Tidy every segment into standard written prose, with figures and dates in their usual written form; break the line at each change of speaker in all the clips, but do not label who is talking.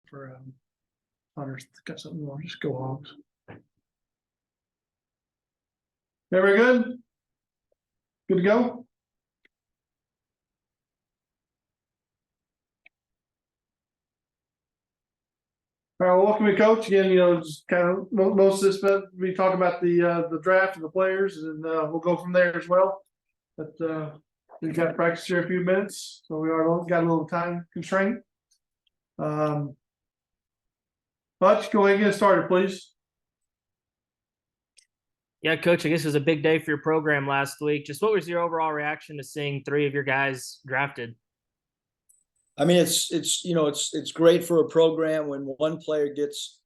for Hunter's got something more. Just go Hogs. Very good. Good to go. All right, well, welcome to Coach again. Just kind of most of this, but we talk about the draft and the players, and then we'll go from there as well. But we've got to practice here a few minutes, so we got a little time constraint. Butch, go ahead and get started, please.
Yeah, Coach, I guess it was a big day for your program last week. Just what was your overall reaction to seeing 3 of your guys drafted?
I mean, it's great for a program when one player gets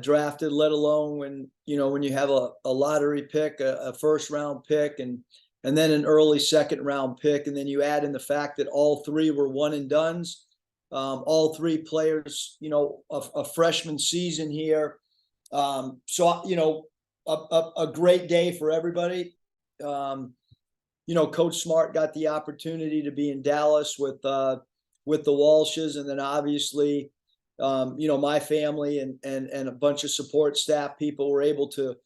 drafted, let alone when you have a lottery pick, a first round pick, and then an early second round pick, and then you add in the fact that all 3 were one and dones, all 3 players, a freshman season here, so a great day for everybody. Coach Smart got the opportunity to be in Dallas with the Walshes, and then obviously, my family and a bunch of support staff people were able to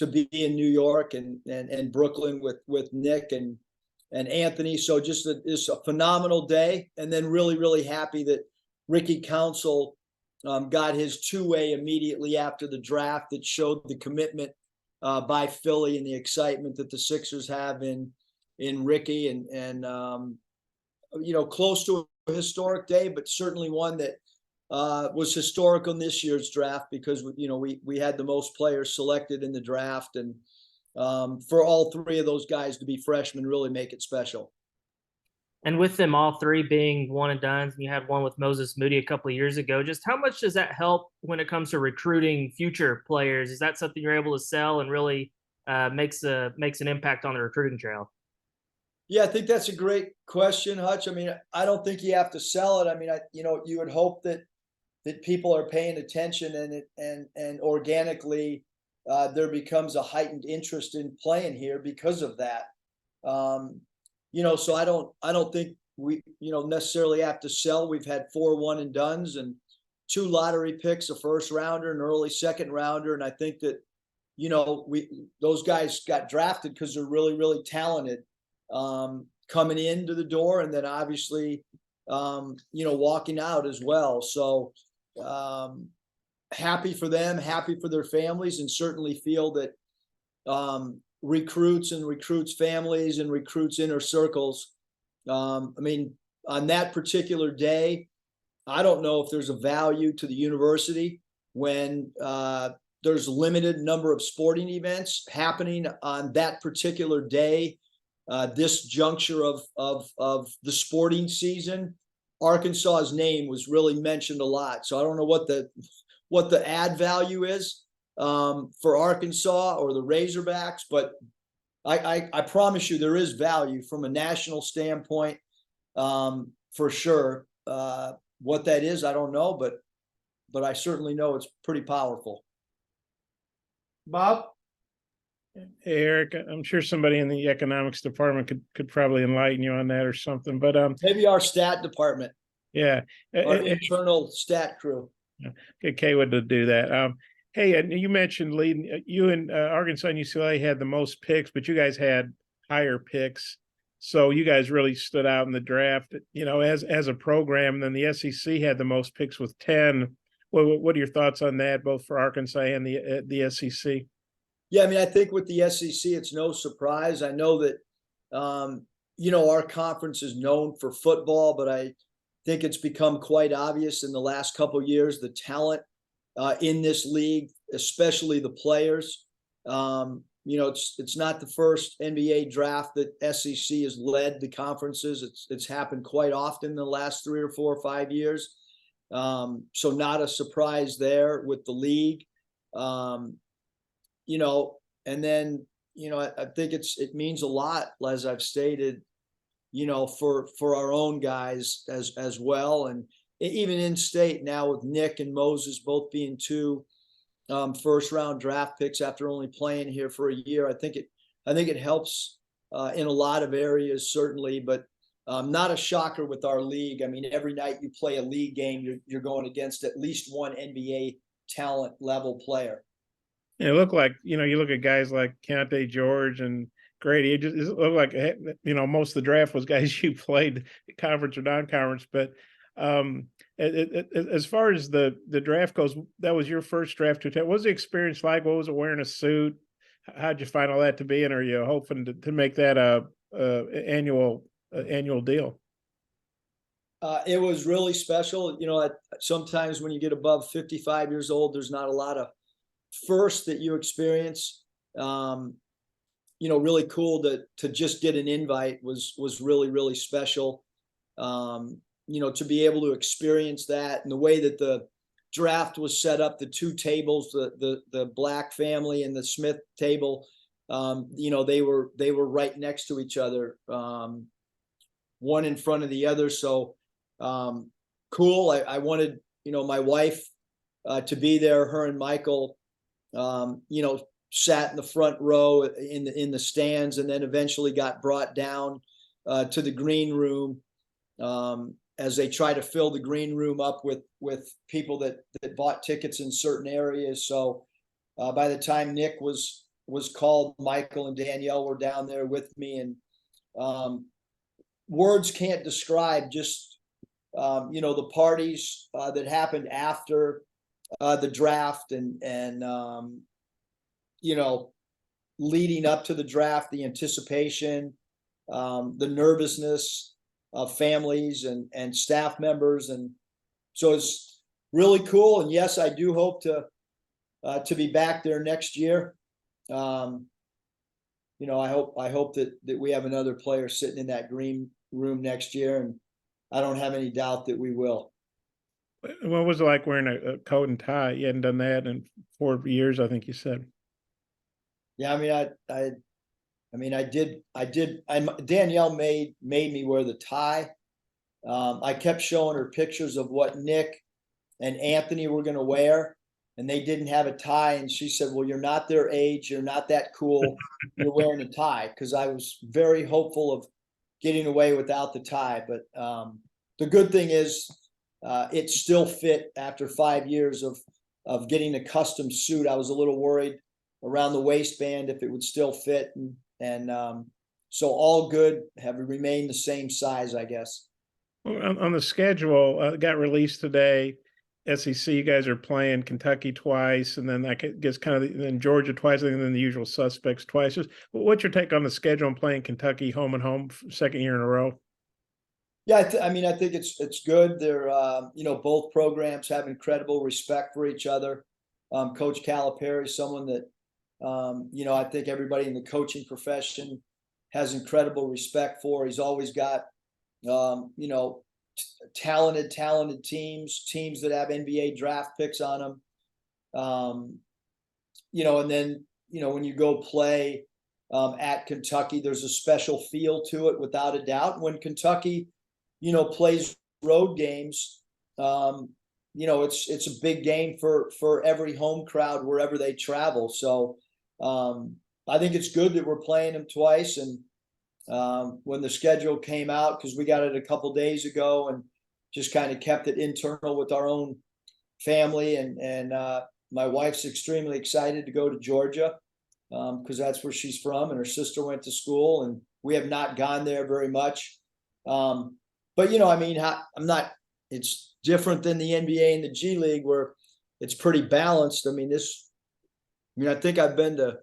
be in New York and Brooklyn with Nick and Anthony. So just a phenomenal day, and then really, really happy that Ricky Council got his 2-way immediately after the draft. That showed the commitment by Philly and the excitement that the Sixers have in Ricky, and close to a historic day, but certainly one that was historic on this year's draft because we had the most players selected in the draft, and for all 3 of those guys to be freshmen really make it special.
And with them all 3 being one and done, and you had one with Moses Moody a couple of years ago, just how much does that help when it comes to recruiting future players? Is that something you're able to sell and really makes an impact on the recruiting trail?
Yeah, I think that's a great question, Hutch. I mean, I don't think you have to sell it. I mean, you would hope that people are paying attention, and organically there becomes a heightened interest in playing here because of that. So I don't think we necessarily have to sell. We've had 4 one and dones and 2 lottery picks, a first rounder, an early second rounder, and I think that those guys got drafted because they're really, really talented. Coming into the door, and then obviously walking out as well. So happy for them, happy for their families, and certainly feel that recruits and recruits families and recruits inner circles, I mean, on that particular day, I don't know if there's a value to the university when there's a limited number of sporting events happening on that particular day. This juncture of the sporting season, Arkansas's name was really mentioned a lot. So I don't know what the ad value is for Arkansas or the Razorbacks, but I promise you there is value from a national standpoint, for sure. What that is, I don't know, but I certainly know it's pretty powerful.
Bob?
Hey, Eric, I'm sure somebody in the economics department could probably enlighten you on that or something, but
maybe our stat department.
Yeah.
Our internal stat crew.
Okay, Kay would do that. Hey, and you mentioned leading you and Arkansas and UCLA had the most picks, but you guys had higher picks. So you guys really stood out in the draft, as a program. And then the SEC had the most picks with 10. What are your thoughts on that, both for Arkansas and the SEC?
Yeah, I mean, I think with the SEC, it's no surprise. I know that, our conference is known for football, but I think it's become quite obvious in the last couple of years, the talent in this league, especially the players. It's not the first NBA draft that SEC has led the conferences. It's happened quite often in the last 3 or 4 or 5 years. So not a surprise there with the league. And then, I think it means a lot, as I've stated, for our own guys as well. And even in state now with Nick and Moses both being 2 first round draft picks after only playing here for a year, I think it helps in a lot of areas, certainly, but Not a shocker with our league. I mean, every night you play a league game, you're going against at least one NBA talent level player.
It looked like, you look at guys like Keontae George and Grady. It looked like, most of the draft was guys you played conference or non-conference. But as far as the draft goes, that was your first draft to attend. What was the experience like? What was it wearing a suit? How'd you find all that to be? And are you hoping to make that a annual deal?
It was really special. Sometimes when you get above 55 years old, there's not a lot of first that you experience. Really cool to just get an invite was really, really special. To be able to experience that and the way that the draft was set up, the two tables, the Black family and the Smith table, they were right next to each other, one in front of the other. So cool. I wanted, my wife to be there. Her and Michael, sat in the front row in the stands, and then eventually got brought down to the green room as they try to fill the green room up with people that bought tickets in certain areas. So by the time Nick was called, Michael and Danielle were down there with me, and words can't describe just the parties that happened after the draft and leading up to the draft, the anticipation, the nervousness of families and staff members. And so it's really cool. And yes, I do hope to be back there next year. I hope that we have another player sitting in that green room next year. And I don't have any doubt that we will.
What was it like wearing a coat and tie? You hadn't done that in 4 years, I think you said.
Yeah, I did. Danielle made me wear the tie. I kept showing her pictures of what Nick and Anthony were going to wear, and they didn't have a tie. And she said, "Well, you're not their age. You're not that cool. You're wearing a tie." Because I was very hopeful of getting away without the tie. But the good thing is, it still fit after 5 years of getting a custom suit. I was a little worried around the waistband if it would still fit, and so all good, have remained the same size, I guess.
Well, on the schedule, got released today. SEC, you guys are playing Kentucky twice, and then I guess then Georgia twice, and then the usual suspects twice. Just what's your take on the schedule and playing Kentucky home and home second year in a row?
Yeah, I think it's good. They're both programs have incredible respect for each other. Coach Calipari, someone that I think everybody in the coaching profession has incredible respect for. He's always got talented teams that have NBA draft picks on them. And then when you go play at Kentucky, there's a special feel to it without a doubt. When Kentucky plays road games, it's a big game for every home crowd wherever they travel. So I think it's good that we're playing them twice. And when the schedule came out, because we got it a couple days ago, and just kind of kept it internal with our own family, and my wife's extremely excited to go to Georgia because that's where she's from, and her sister went to school, and we have not gone there very much. But I'm not. It's different than the NBA and the G League, where it's pretty balanced. I think I've been to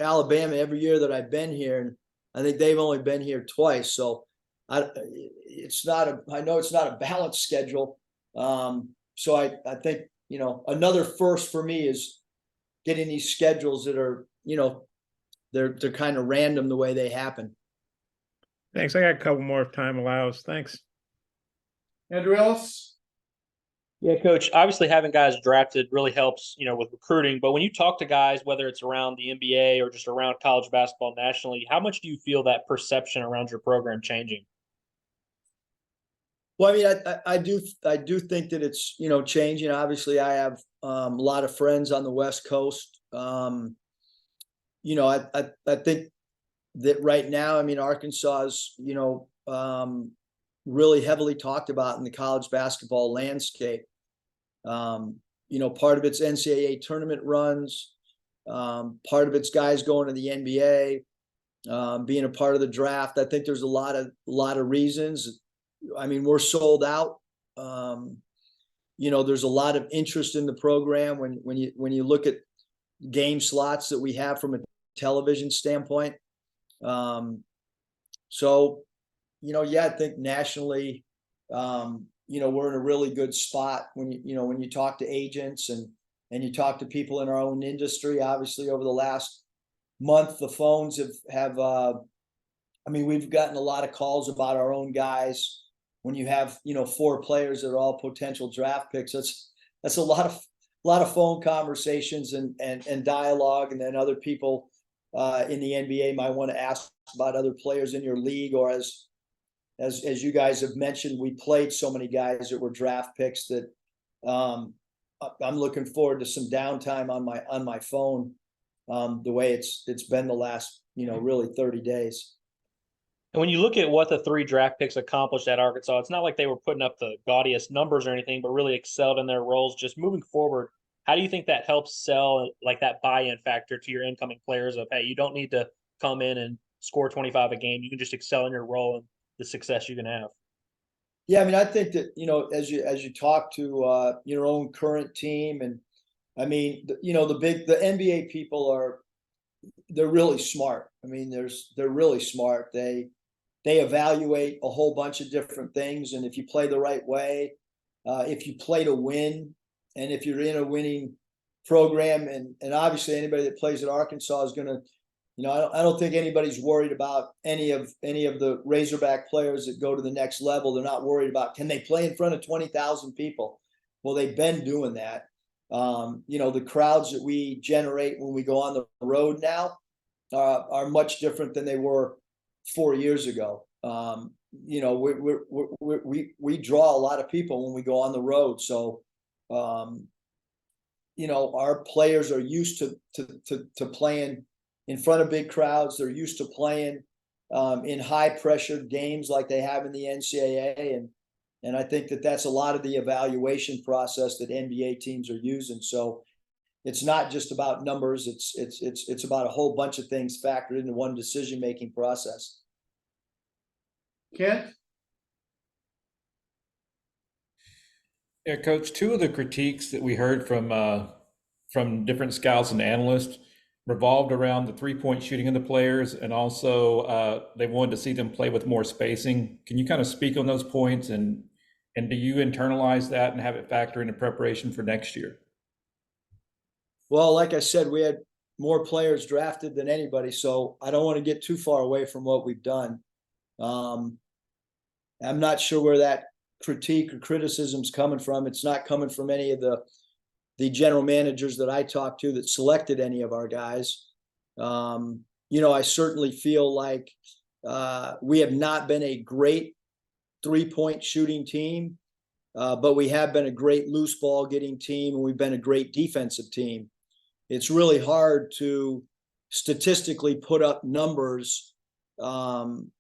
Alabama every year that I've been here, and I think they've only been here twice. So I know it's not a balanced schedule. So I think another first for me is getting these schedules that are they're kind of random the way they happen.
Thanks. I got a couple more if time allows. Thanks.
Andrew Ellis?
Yeah, Coach, obviously having guys drafted really helps, with recruiting. But when you talk to guys, whether it's around the NBA or just around college basketball nationally, how much do you feel that perception around your program changing?
Well, I do think that it's, changing. Obviously, I have a lot of friends on the West Coast. I think that right now, Arkansas is, really heavily talked about in the college basketball landscape. Part of it's NCAA tournament runs, part of it's guys going to the NBA, being a part of the draft. I think there's a lot of reasons. I mean, we're sold out. There's a lot of interest in the program when you look at game slots that we have from a television standpoint. I think nationally, we're in a really good spot when you talk to agents and you talk to people in our own industry. Obviously, over the last month, the phones have we've gotten a lot of calls about our own guys. When you have 4 players that are all potential draft picks, that's a lot of phone conversations and dialogue, and then other people in the NBA might want to ask about other players in your league, or as you guys have mentioned, we played so many guys that were draft picks that I'm looking forward to some downtime on my phone, the way it's been the last really 30 days.
And when you look at what the 3 draft picks accomplished at Arkansas, it's not like they were putting up the gaudiest numbers or anything, but really excelled in their roles. Just moving forward, how do you think that helps sell like that buy-in factor to your incoming players of, hey, you don't need to come in and score 25 a game. You can just excel in your role and the success you can have.
Yeah, I mean, I think that, as you talk to your own current team, and I mean, the NBA people they're really smart. I mean, they're really smart. They evaluate a whole bunch of different things, and if you play the right way, if you play to win, and if you're in a winning program, and obviously anybody that plays at Arkansas is going to, I don't think anybody's worried about any of the Razorback players that go to the next level. They're not worried about, can they play in front of 20,000 people? Well, they've been doing that. The crowds that we generate when we go on the road now are much different than they were 4 years ago. We draw a lot of people when we go on the road. So, our players are used to playing in front of big crowds. They're used to playing in high pressured games like they have in the NCAA. And I think that that's a lot of the evaluation process that NBA teams are using. So it's not just about numbers. It's about a whole bunch of things factored into one decision-making process.
Kent?
Yeah, Coach, 2 of the critiques that we heard from different scouts and analysts revolved around the 3-point shooting of the players, and also they wanted to see them play with more spacing. Can you kind of speak on those points, and do you internalize that and have it factor into preparation for next year?
Well, like I said, we had more players drafted than anybody, so I don't want to get too far away from what we've done. I'm not sure where that critique or criticism is coming from. It's not coming from any of the general managers that I talked to that selected any of our guys. I certainly feel like we have not been a great 3-point shooting team, but we have been a great loose ball getting team, and we've been a great defensive team. It's really hard to statistically put up numbers on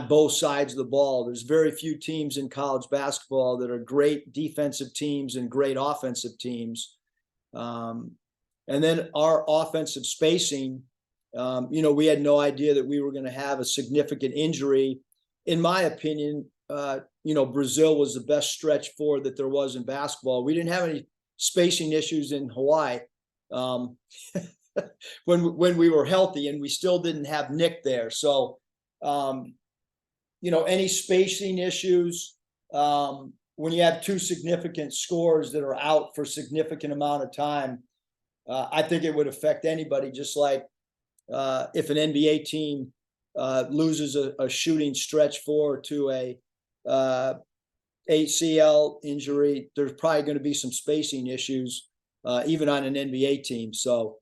both sides of the ball. There's very few teams in college basketball that are great defensive teams and great offensive teams. And then our offensive spacing, we had no idea that we were going to have a significant injury. In my opinion, Brazil was the best stretch forward that there was in basketball. We didn't have any spacing issues in Hawaii when we were healthy, and we still didn't have Nick there. So, any spacing issues, when you have 2 significant scorers that are out for a significant amount of time, I think it would affect anybody, just like if an NBA team loses a shooting stretch forward to a ACL injury, there's probably going to be some spacing issues, even on an NBA team. So,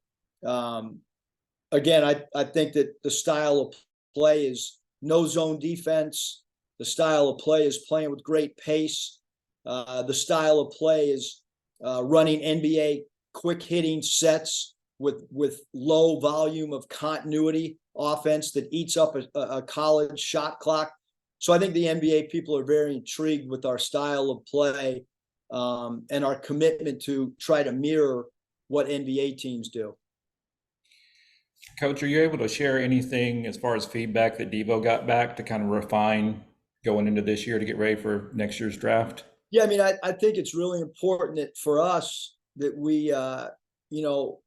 again, I think that the style of play is no zone defense. The style of play is playing with great pace. The style of play is running NBA quick hitting sets with low volume of continuity offense that eats up a college shot clock. So I think the NBA people are very intrigued with our style of play, and our commitment to try to mirror what NBA teams do.
Coach, are you able to share anything as far as feedback that Devo got back to kind of refine going into this year to get ready for next year's draft?
Yeah, I mean, I think it's really important that for us that we,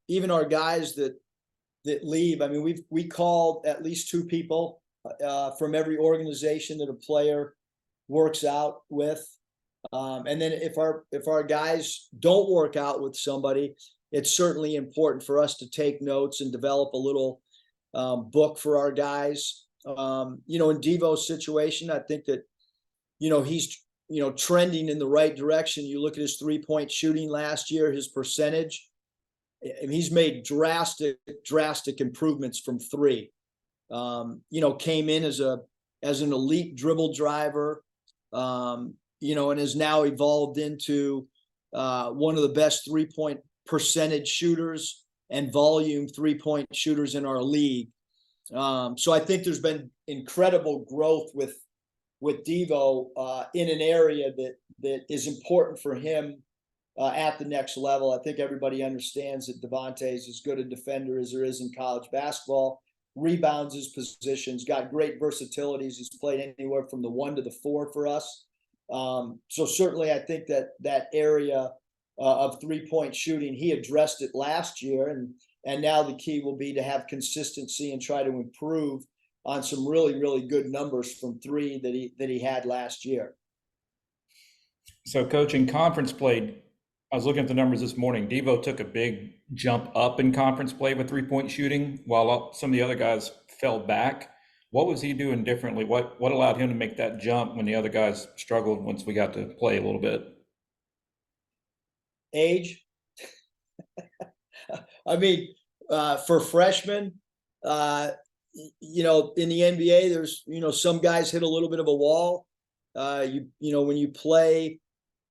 even our guys that leave. I mean, we called at least 2 people from every organization that a player works out with, and then if our guys don't work out with somebody, it's certainly important for us to take notes and develop a little book for our guys. In Devo's situation, I think that he's trending in the right direction. You look at his 3-point shooting last year, his percentage, and he's made drastic improvements from 3. Came in as an elite dribble driver, and has now evolved into one of the best 3-point percentage shooters and volume 3-point shooters in our league. So I think there's been incredible growth with Devo in an area that is important for him at the next level. I think everybody understands that Devontae is as good a defender as there is in college basketball. Rebounds his positions, got great versatilities. He's played anywhere from the 1 to the 4 for us. So certainly I think that area of 3-point shooting, he addressed it last year, and now the key will be to have consistency and try to improve on some really, really good numbers from 3 that he had last year.
So, Coach, in conference play, I was looking at the numbers this morning. Devo took a big jump up in conference play with 3-point shooting, while some of the other guys fell back. What was he doing differently? What allowed him to make that jump when the other guys struggled once we got to play a little bit?
Age. I mean, for freshmen, in the NBA, there's, some guys hit a little bit of a wall.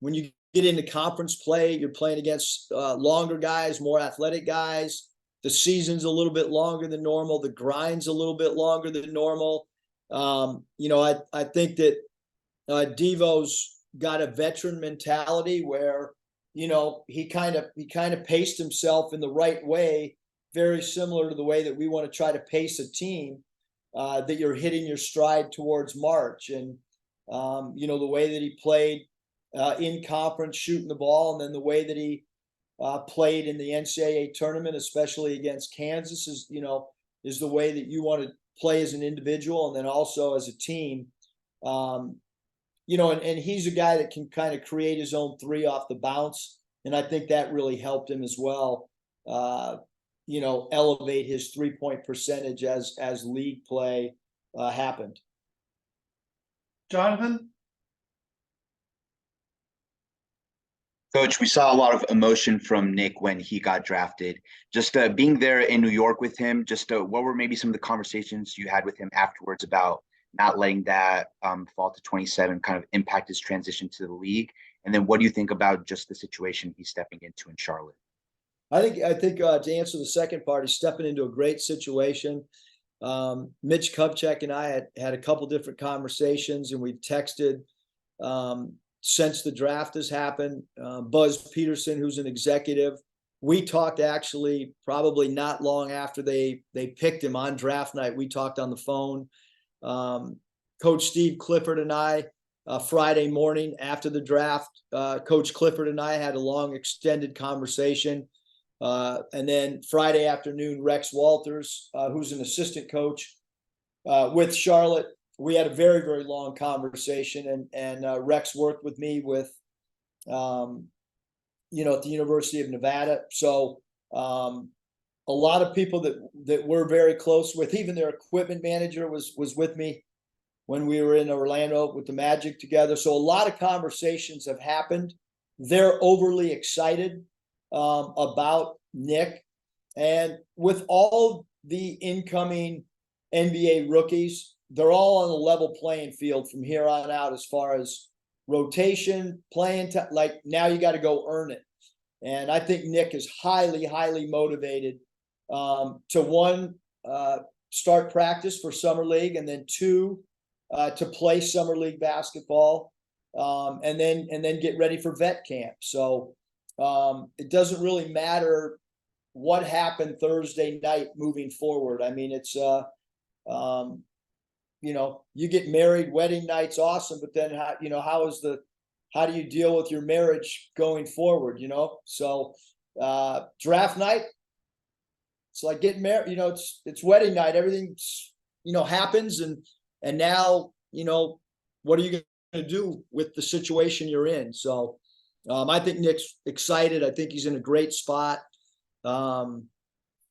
When you get into conference play, you're playing against longer guys, more athletic guys. The season's a little bit longer than normal. The grind's a little bit longer than normal. I think that Devo's got a veteran mentality where, he kind of paced himself in the right way, very similar to the way that we want to try to pace a team, that you're hitting your stride towards March. And, the way that he played in conference, shooting the ball, and then the way that he played in the NCAA tournament, especially against Kansas, is the way that you want to play as an individual and then also as a team. And he's a guy that can kind of create his own 3 off the bounce, and I think that really helped him as well. Elevate his 3-point percentage as league play happened.
Jonathan?
Coach, we saw a lot of emotion from Nick when he got drafted. Just being there in New York with him, what were maybe some of the conversations you had with him afterwards about not letting that fall to 27 kind of impact his transition to the league? And then what do you think about just the situation he's stepping into in Charlotte?
I think to answer the second part, he's stepping into a great situation. Mitch Kupchak and I had a couple different conversations, and we've texted since the draft has happened. Buzz Peterson, who's an executive, we talked actually probably not long after they picked him on draft night. We talked on the phone. Coach Steve Clifford and I, Friday morning after the draft, Coach Clifford and I had a long extended conversation. And then Friday afternoon, Rex Walters, who's an assistant coach with Charlotte, we had a very, very long conversation, and Rex worked with me with, at the University of Nevada. So a lot of people that we're very close with, even their equipment manager was with me when we were in Orlando with the Magic together. So a lot of conversations have happened. They're overly excited about Nick, and with all the incoming NBA rookies, they're all on a level playing field from here on out as far as rotation, playing time. Like, now you got to go earn it. And I think Nick is highly, highly motivated to one, start practice for Summer League, and then 2, to play summer league basketball, and then get ready for vet camp. So it doesn't really matter what happened Thursday night moving forward. I mean, it's you know, you get married, wedding night's awesome, but then how do you deal with your marriage going forward, you know? So draft night, it's like getting married, you know, it's wedding night, everything's, you know, happens, and now, you know, what are you going to do with the situation you're in? So I think Nick's excited. I think he's in a great spot. You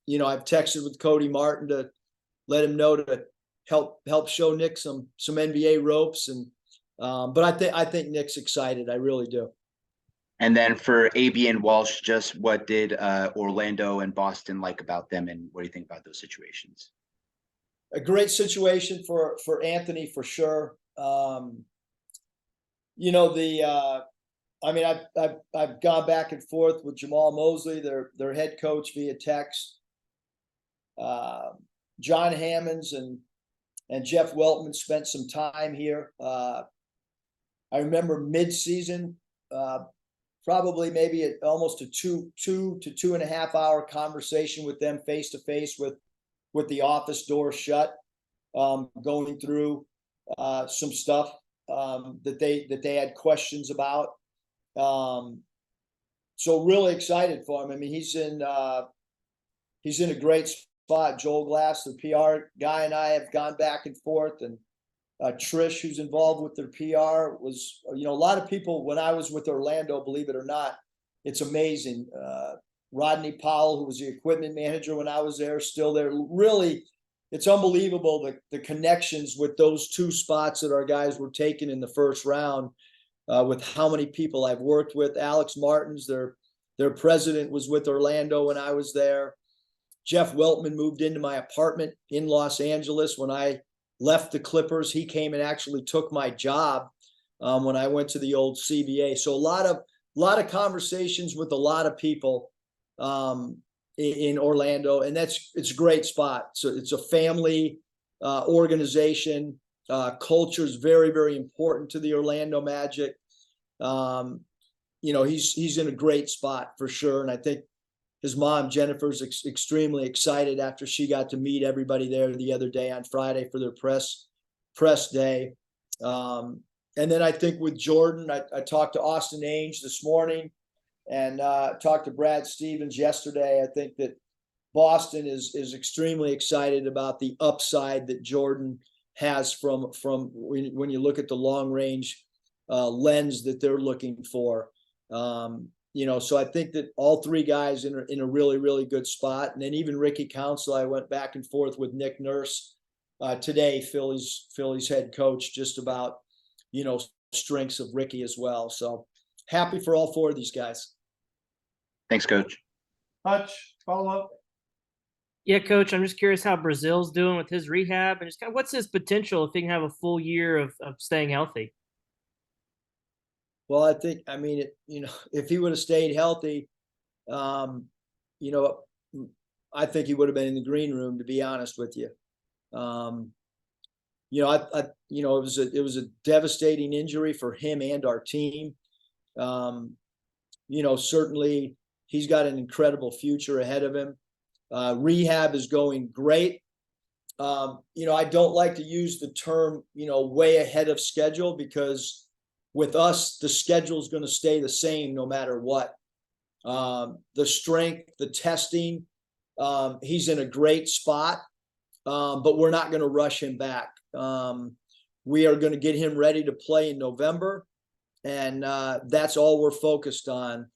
know, I've texted with Cody Martin to let him know to help show Nick some NBA ropes, and but I think Nick's excited. I really do.
And then for AB and Walsh, just what did Orlando and Boston like about them, and what do you think about those situations?
A great situation for Anthony, for sure. You know, I mean, I've gone back and forth with Jamal Mosley, their head coach, via text. John Hammonds and Jeff Weltman spent some time here. I remember mid-season, probably maybe almost a two to 2.5 hour conversation with them face to face with the office door shut, going through some stuff that they had questions about. So really excited for him. I mean, he's in a great spot. Joel Glass, the PR guy, and I have gone back and forth, and Trish, who's involved with their PR, was, you know, a lot of people when I was with Orlando, believe it or not, it's amazing. Rodney Powell, who was the equipment manager when I was there, still there. Really, it's unbelievable the connections with those two spots that our guys were taken in the first round, with how many people I've worked with. Alex Martins, their president, was with Orlando when I was there. Jeff Weltman moved into my apartment in Los Angeles when I left the Clippers. He came and actually took my job when I went to the old CBA. So a lot of conversations with a lot of people in Orlando, and it's a great spot. So it's a family organization. Culture is very, very important to the Orlando Magic. You know, he's in a great spot for sure, and I think his mom Jennifer's extremely excited after she got to meet everybody there the other day on Friday for their press day. And then I think with Jordan, I talked to Austin Ainge this morning, and talked to Brad Stevens yesterday. I think that Boston is extremely excited about the upside that Jordan has from when you look at the long range lens that they're looking for. You know, so I think that all three guys in a really, really good spot. And then even Ricky Council, I went back and forth with Nick Nurse today, Philly's head coach, just about, you know, strengths of Ricky as well. So happy for all four of these guys.
Thanks, Coach.
Hutch, follow up.
Yeah, Coach, I'm just curious how Brazil's doing with his rehab, and just kind of what's his potential if he can have a full year of staying healthy.
Well, I mean, you know, if he would have stayed healthy, you know, I think he would have been in the green room, to be honest with you. You know, you know, it was a devastating injury for him and our team. You know, certainly he's got an incredible future ahead of him. Rehab is going great. You know, I don't like to use the term, you know, way ahead of schedule, because with us, the schedule is going to stay the same no matter what. The strength, the testing, he's in a great spot, but we're not going to rush him back. We are going to get him ready to play in November, and that's all we're focused on.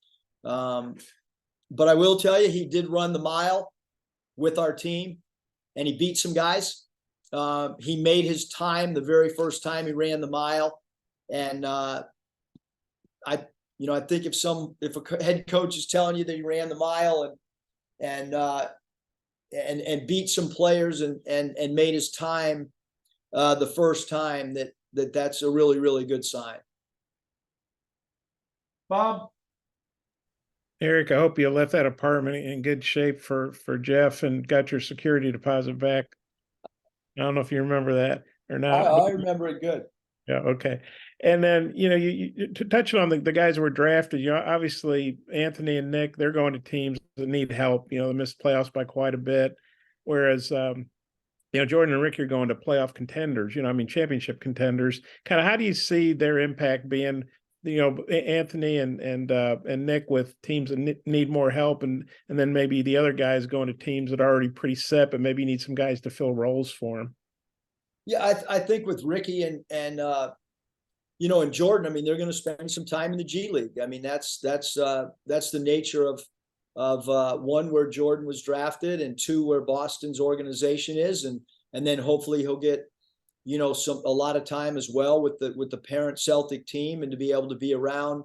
But I will tell you, he did run the mile with our team, and he beat some guys. He made his time the very first time he ran the mile. And I think if a head coach is telling you that he ran the mile and beat some players and made his time the first time, that's a really, really good sign.
Bob.
Eric, I hope you left that apartment in good shape for Jeff and got your security deposit back. I don't know if you remember that. or
I,
not?
I remember it good.
Yeah, okay. And then, you to touch on the guys who were drafted, obviously Anthony and Nick, they're going to teams that need help. They missed playoffs by quite a bit. Whereas, Jordan and Ricky are going to playoff contenders, championship contenders. Kind of how do you see their impact being, Anthony and Nick with teams that need more help, and then maybe the other guys going to teams that are already pretty set, but maybe need some guys to fill roles for them.
Yeah, I think with Ricky and Jordan, I mean, they're going to spend some time in the G League. I mean, that's the nature of one, where Jordan was drafted, and two, where Boston's organization is, and then hopefully he'll get a lot of time as well with the parent Celtic team, and to be able to be around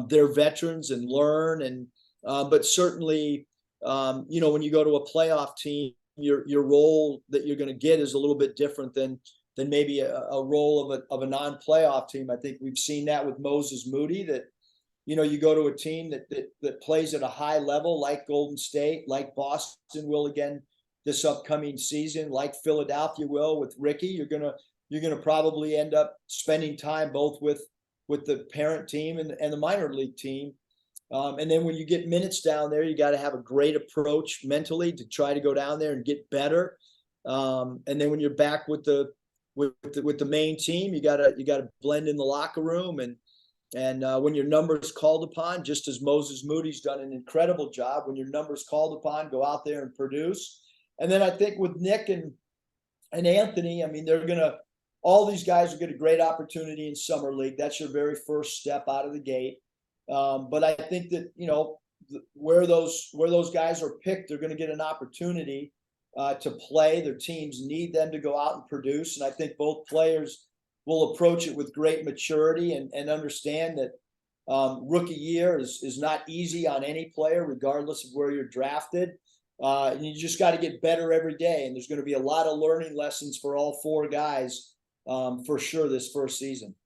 their veterans and learn. And but certainly when you go to a playoff team, your role that you're going to get is a little bit different than maybe a role of a non-playoff team. I think we've seen that with Moses Moody, that you go to a team that plays at a high level, like Golden State, like Boston will again this upcoming season, like Philadelphia will with Ricky. You're gonna probably end up spending time both with the parent team and the minor league team. And then when you get minutes down there, you got to have a great approach mentally to try to go down there and get better. And then when you're back with the main team, you gotta blend in the locker room, and when your number's called upon, just as Moses Moody's done an incredible job, when your number's called upon, go out there and produce. And then I think with Nick and Anthony, I mean, all these guys will get a great opportunity in summer league. That's your very first step out of the gate. But I think that where those guys are picked, they're going to get an opportunity to play. Their teams need them to go out and produce, and I think both players will approach it with great maturity and understand that rookie year is not easy on any player, regardless of where you're drafted. And you just got to get better every day, and there's going to be a lot of learning lessons for all four guys for sure this first season.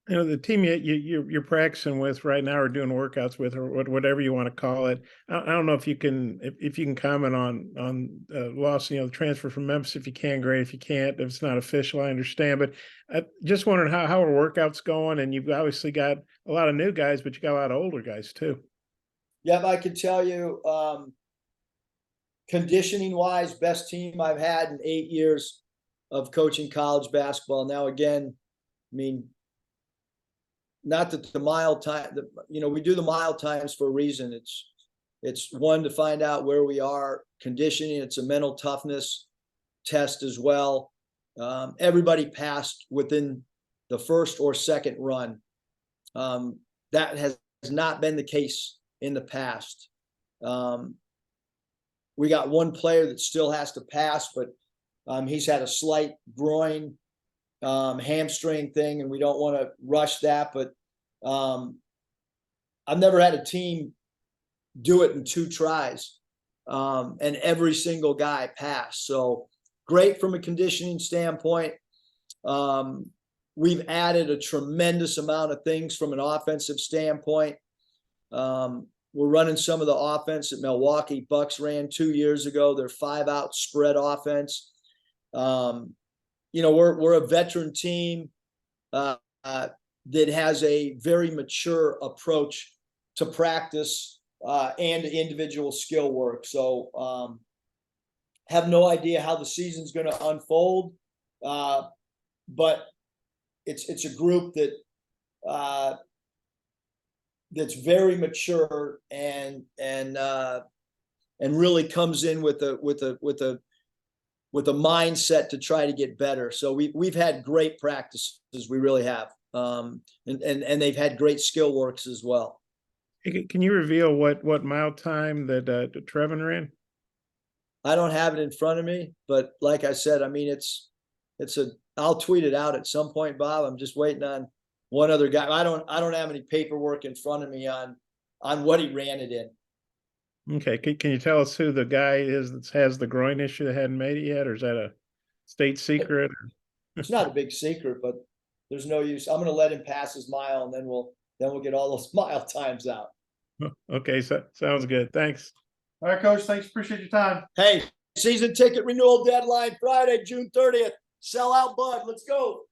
The team you're practicing with right now, or doing workouts with, or whatever you want to call it. I don't know if you can comment on loss, the transfer from Memphis. If you can, great. If you can't, if it's not official, I understand. But I just wondering how are workouts going? And you've obviously got a lot of new guys, but you got a lot of older guys too.
Yeah, I can tell you, conditioning wise, best team I've had in 8 years of coaching college basketball. Now, again, I mean, not that the mile time, we do the mile times for a reason. It's one, to find out where we are conditioning. It's a mental toughness test as well. Everybody passed within the first or second run. That has not been the case in the past. We got one player that still has to pass, but he's had a slight groin hamstring thing, and we don't want to rush that. But I've never had a team do it in 2 tries, and every single guy passed. So great from a conditioning standpoint. We've added a tremendous amount of things from an offensive standpoint. We're running some of the offense that Milwaukee Bucks ran 2 years ago. Their 5-out spread offense. We're a veteran team that has a very mature approach to practice and individual skill work. So have no idea how the season's going to unfold, but it's a group that that's very mature and really comes in with a mindset to try to get better. So we've had great practices, we really have, and they've had great skill works as well.
Can you reveal what mile time that Trevin ran?
I don't have it in front of me, but like I said, I mean, I'll tweet it out at some point, Bob. I'm just waiting on one other guy. I don't have any paperwork in front of me on what he ran it in.
Okay. Can you tell us who the guy is that has the groin issue that hadn't made it yet, or is that a state secret?
It's not a big secret, but there's no use. I'm going to let him pass his mile, and then we'll get all those mile times out.
Okay, so sounds good. Thanks.
All right, Coach. Thanks. Appreciate your time.
Hey, season ticket renewal deadline Friday, June 30th. Sell out Bud. Let's go.